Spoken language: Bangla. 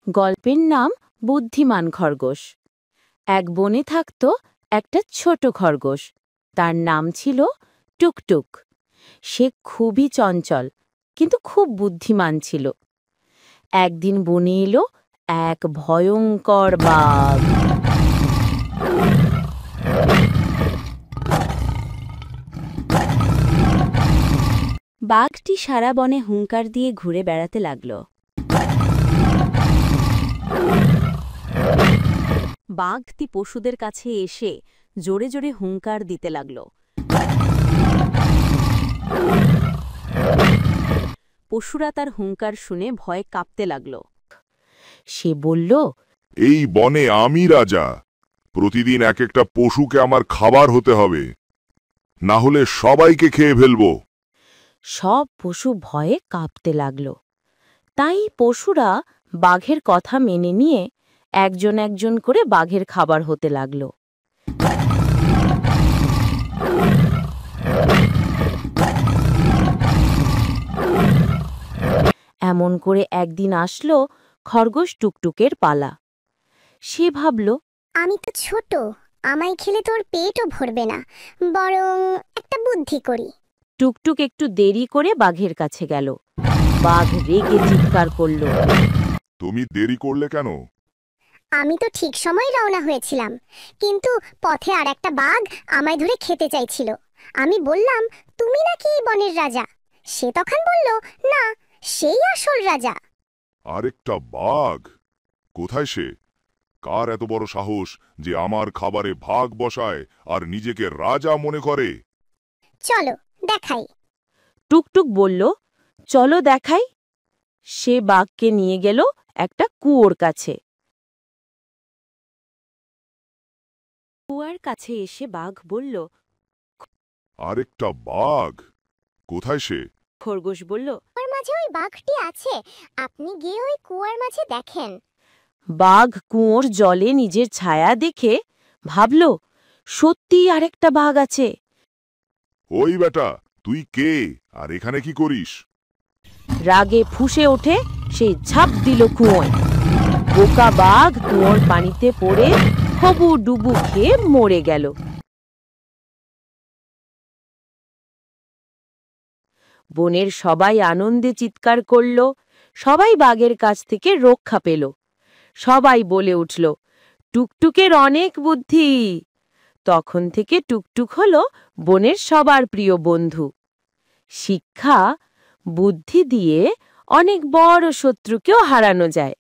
গল্পের নাম বুদ্ধিমান খরগোশ। এক বনে থাকত একটা ছোট খরগোশ। তার নাম ছিল টুকটুক। সে খুবই চঞ্চল, কিন্তু খুব বুদ্ধিমান ছিল। একদিন বনে এলো এক ভয়ঙ্কর বাঘ। বাঘটি সারা বনে হুঙ্কার দিয়ে ঘুরে বেড়াতে লাগল। বাঘটি পশুদের কাছে এসে জোরে জোরে হুঙ্কার দিতে লাগল। পশুরা তার হুঙ্কার শুনে ভয়ে কাঁপতে লাগল। সে বলল, এই বনে আমি রাজা। প্রতিদিন এক একটা পশুকে আমার খাবার হতে হবে, না হলে সবাইকে খেয়ে ফেলব। সব পশু ভয়ে কাঁপতে লাগল। তাই পশুরা বাঘের কথা মেনে নিয়ে একজন একজন করে বাঘের খাবার হতে লাগল। এমন করে একদিন আসলো খরগোশ টুকটুকের পালা। সে ভাবল, আমি তো ছোট, আমায় খেলে তোর পেটও ভরবে না, বরং একটা বুদ্ধি করি। টুকটুক একটু দেরি করে বাঘের কাছে গেল। বাঘ রেগে চিৎকার করল, তুমি দেরি করলে কেন? আমি তো ঠিক সময় রওনা হয়েছিলাম, কিন্তু পথে আর একটা বাঘ আমায় ধরে খেতে চাইছিল। আমি বললাম, তুমি নাকি এই বনের রাজা। সে তখন বলল, না, সেই আসল রাজা। আরেকটা বাঘ? কোথায় সে? কার এত বড় সাহস যে আমার খাবারে ভাগ বসায় আর নিজেকে রাজা মনে করে? চলো দেখাই। টুকটুক বলল, চলো দেখাই। সে বাঘকে নিয়ে গেল একটা কুয়োর কাছে। কুয়ার কাছে এসে বাঘ বলল, আরেকটা বাঘ? কোথায় সে? খরগোশ বলল, কুয়ার মাঝে ওই বাঘটি আছে, আপনি গিয়ে ওই কুয়ার মাঝে দেখেন। বাঘ কুয়োর জলে নিজের ছায়া দেখে ভাবল, সত্যিই আরেকটা বাঘ আছে। ওই বেটা, তুই কে আর এখানে কি করিস? রাগে ফুঁসে ওঠে সে ঝাঁপ দিল কুয়োয়। বোকা বাঘ কুয়োর পানিতে পড়ে হবু ডুবু খেয়ে মরে গেল। বনের সবাই আনন্দে চিৎকার করল। সবাই বাঘের কাছ থেকে রক্ষা পেল। সবাই বলে উঠল, টুকটুকের অনেক বুদ্ধি। তখন থেকে টুকটুক হলো বনের সবার প্রিয় বন্ধু। শিক্ষা, বুদ্ধি দিয়ে অনেক বড় শত্রুকেও হারানো যায়।